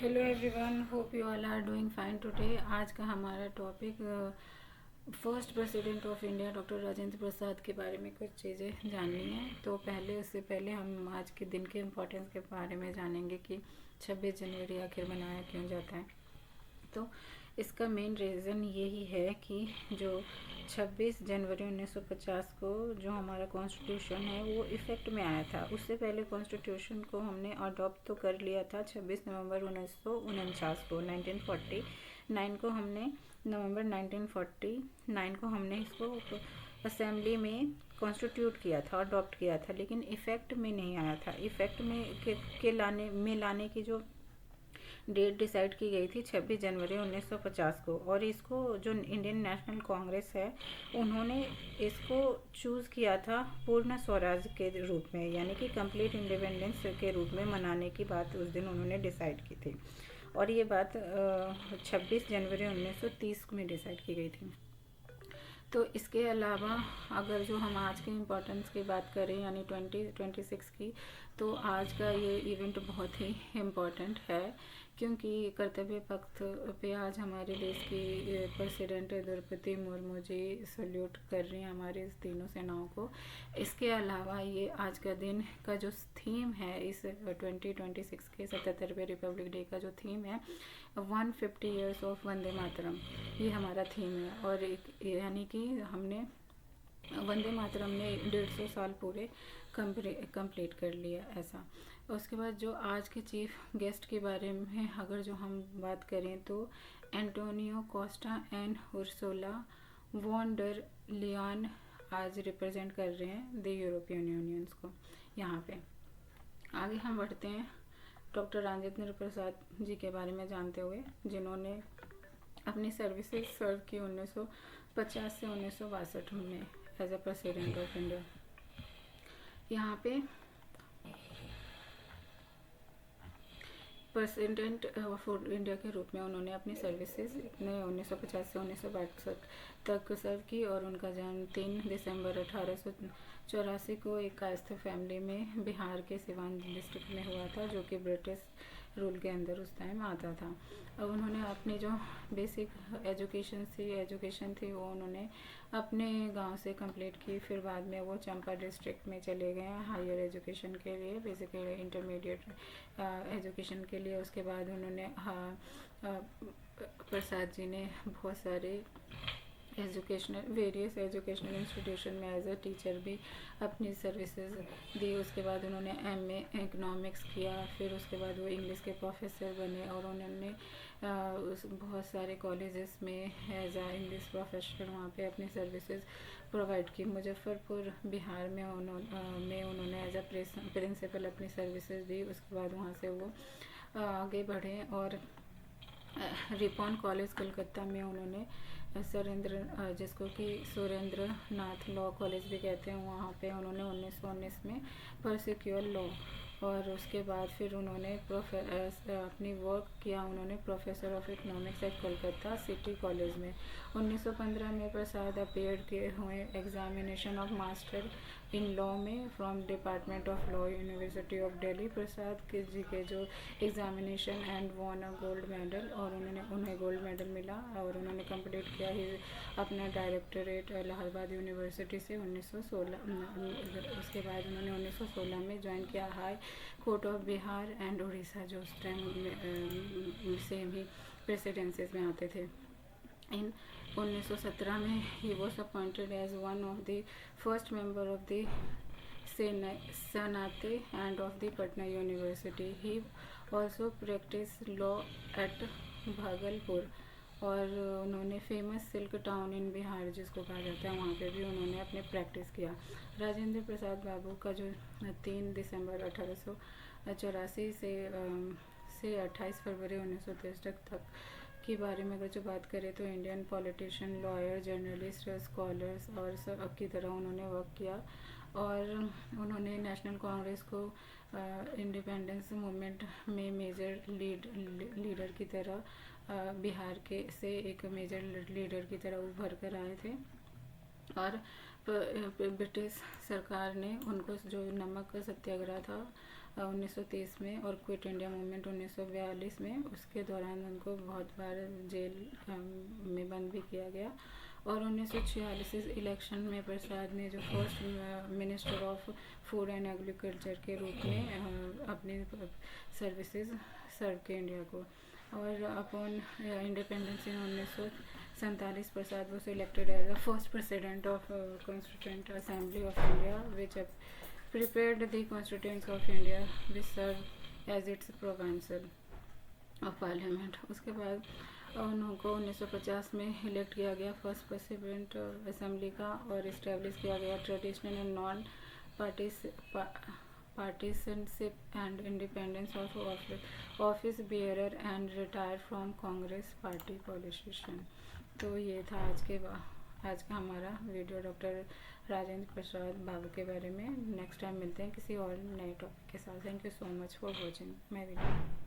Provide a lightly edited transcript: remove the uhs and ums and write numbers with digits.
Hello everyone, hope you all are doing fine today. आज का हमारा topic first president of India doctor Rajendra Prasad के बारे में कुछ चीज़ें जाननी है। तो उससे पहले हम आज के दिन के इम्पोर्टेंस के बारे में जानेंगे कि 26 जनवरी आखिर मनाया क्यों जाता है। तो इसका मेन रीज़न यही है कि जो 26 जनवरी 1950 को जो हमारा कॉन्स्टिट्यूशन है वो इफ़ेक्ट में आया था। उससे पहले कॉन्स्टिट्यूशन को हमने अडॉप्ट तो कर लिया था 26 नवंबर 1949 को। 1949 को हमने नवंबर 1949 को हमने इसको असेंबली में कॉन्स्टिट्यूट किया था, अडॉप्ट किया था, लेकिन इफ़ेक्ट में नहीं आया था। इफ़ेक्ट में लाने की जो डेट डिसाइड की गई थी 26 जनवरी 1950 को। और इसको जो इंडियन नेशनल कांग्रेस है उन्होंने इसको चूज़ किया था पूर्ण स्वराज के रूप में, यानी कि कंप्लीट इंडिपेंडेंस के रूप में मनाने की बात उस दिन उन्होंने डिसाइड की थी। और ये बात 26 जनवरी 1930 में डिसाइड की गई थी। तो इसके अलावा अगर जो हम आज के इम्पोर्टेंस की बात करें यानी 2026 की, तो आज का ये इवेंट बहुत ही इम्पोर्टेंट है, क्योंकि कर्तव्य पथ पे आज हमारे देश की प्रेसिडेंट द्रौपदी मुर्मू जी सल्यूट कर रही हैं हमारे इस तीनों सेनाओं को। इसके अलावा ये आज का दिन का जो थीम है इस 2026 के 77वें रिपब्लिक डे का जो थीम है 150 ईयर्स ऑफ वंदे मातरम, ये हमारा थीम है। और यानी कि हमने वंदे मातरम ने 150 साल पूरे कंप्लीट कर लिया ऐसा। उसके बाद जो आज के चीफ गेस्ट के बारे में अगर जो हम बात करें तो Antonio Costa and Ursula von der Leyen आज रिप्रेजेंट कर रहे हैं द यूरोपियन यूनियंस को यहाँ पे। आगे हम बढ़ते हैं डॉक्टर राजेंद्र प्रसाद जी के बारे में जानते हुए, जिन्होंने अपनी सर्विसेज सर्व की 1950 से 1962 में as a president of India. यहाँ पे प्रेसिडेंट ऑफ इंडिया के रूप में उन्होंने अपनी सर्विसेज 1950 से 1962 तक सर्व की। और उनका जन्म 3 दिसंबर 1884 को एक कायस्थ फैमिली में बिहार के सिवान डिस्ट्रिक्ट में हुआ था, जो कि ब्रिटिश रूल के अंदर उस टाइम आता था। अब उन्होंने अपनी जो बेसिक एजुकेशन थी वो उन्होंने अपने गांव से कंप्लीट की। फिर बाद में वो चंपा डिस्ट्रिक्ट में चले गए हायर एजुकेशन के लिए, बेसिकली इंटरमीडिएट एजुकेशन के लिए। उसके बाद उन्होंने प्रसाद जी ने बहुत सारे वेरियस एजुकेशनल इंस्टीट्यूशन में एज अ टीचर भी अपनी सर्विसेज दी। उसके बाद उन्होंने एमए इकोनॉमिक्स किया। फिर उसके बाद वो इंग्लिश के प्रोफेसर बने और उन्होंने बहुत सारे कॉलेजेस में एज अ इंग्लिश प्रोफेसर वहाँ पे अपनी सर्विसेज प्रोवाइड की। मुजफ्फरपुर बिहार में उन्होंने एज अ प्रिंसिपल अपनी सर्विसेज दी। उसके बाद वहाँ से वो आगे बढ़े और रिपॉन कॉलेज कलकत्ता में उन्होंने जिसको कि सुरेंद्र नाथ लॉ कॉलेज भी कहते हैं, वहाँ पे उन्होंने 1919 में परसिक्यूअल लॉ। और उसके बाद फिर उन्होंने अपनी वर्क किया उन्होंने professor of economics at Kolkata city college में। 1915 में प्रसाद अपीयर्ड किए हुए examination of master in law में from department of law university of Delhi. Prasad ji के जो examination and won a gold medal, और उन्हें गोल्ड मेडल मिला। और उन्होंने कंप्लीट किया ही अपना डायरेक्टरेट इलाहाबाद यूनिवर्सिटी से 1916। उसके बाद उन्होंने 1916 में ज्वाइन किया high court of Bihar and Orissa, जो उस टाइम सेम ही प्रेसिडेंसीज में आते थे। इन 1917 में ही was appointed as one of the first member of the senate and of the Patna university. He also practice law at Bhagalpur. और उन्होंने famous silk town in Bihar जिसको कहा जाता है, वहाँ पे भी उन्होंने अपने प्रैक्टिस किया। राजेंद्र प्रसाद बाबू का जो 3 दिसंबर 1884 से 28 फरवरी 1923 तक के बारे में अगर जो बात करें तो Indian politician, lawyer, journalist, scholars और सब की तरह उन्होंने वर्क किया। और उन्होंने नेशनल कांग्रेस को इंडिपेंडेंस मूवमेंट में मेजर लीडर की तरह बिहार के से एक मेजर लीडर की तरह उभर कर आए थे। और ब्रिटिश सरकार ने उनको जो नमक सत्याग्रह था 1930 में और क्विट इंडिया मूवमेंट 1942 में। उसके दौरान उनको बहुत बार जेल में बंद भी किया गया। और 1946 इलेक्शन में प्रसाद ने जो first minister of food and agriculture के रूप में अपनी सर्विसेज सर्व किए इंडिया को। और upon independence in 1947 Prasad was elected as the first president of Constituent Assembly of India, which prepared the Constituents of India, which served as its provincial of parliament। उसके बाद उनको 1950 में इलेक्ट किया गया first president assembly का और establish किया गया traditional and non partisanship and independence of office bearer and retired from Congress party politician। तो ये था आज का हमारा वीडियो डॉक्टर राजेंद्र प्रसाद बाबू के बारे में। नेक्स्ट टाइम मिलते हैं किसी और नए टॉपिक के साथ। Thank you so much for watching my video.